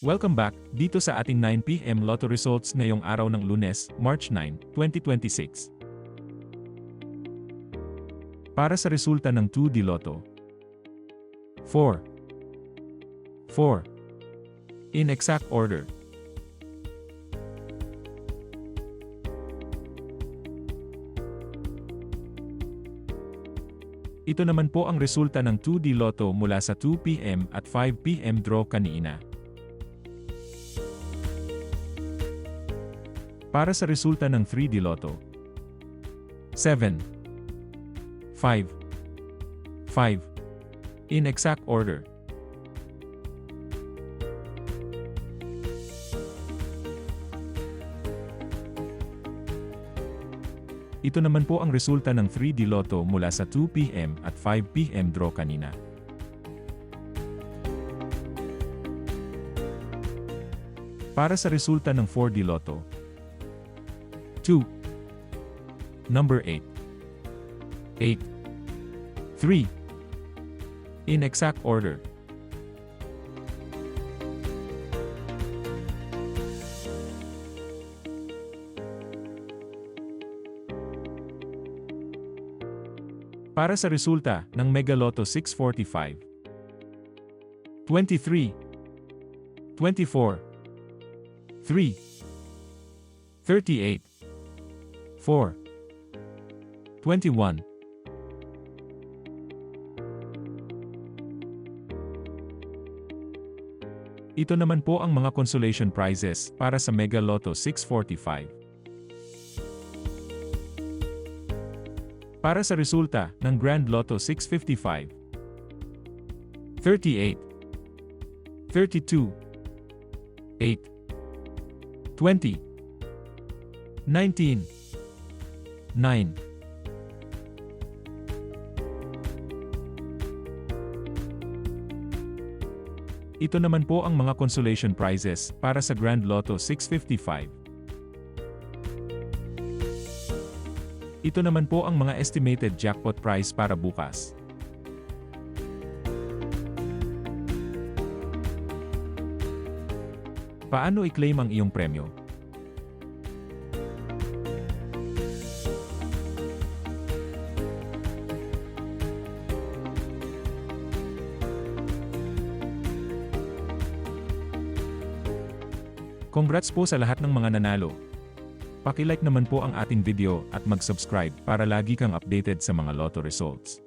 Welcome back dito sa ating 9 PM Lotto results ngayong araw ng Lunes, March 9, 2026. Para sa resulta ng 2D Lotto. 4. 4. In exact order. Ito naman po ang resulta ng 2D Lotto mula sa 2 PM at 5 PM draw kanina. Para sa resulta ng 3D Lotto. 7. 5. 5. In exact order. Ito naman po ang resulta ng 3D Lotto mula sa 2 PM at 5 PM draw kanina. Para sa resulta ng 4D Lotto. 2. Number 8. 8. 3. In exact order. Para sa resulta ng Mega Lotto 645. 23. 24. 3. 38. 4. 21. Ito naman po ang mga consolation prizes para sa Mega Lotto 645. Para sa resulta ng Grand Lotto 655. 38. 32. 8. 20. 19. 9. Ito naman po ang mga consolation prizes para sa Grand Lotto 655. Ito naman po ang mga estimated jackpot price para bukas. Paano i-claim ang iyong premyo? Congrats po sa lahat ng mga nanalo. Paki-like naman po ang ating video at mag-subscribe para lagi kang updated sa mga lotto results.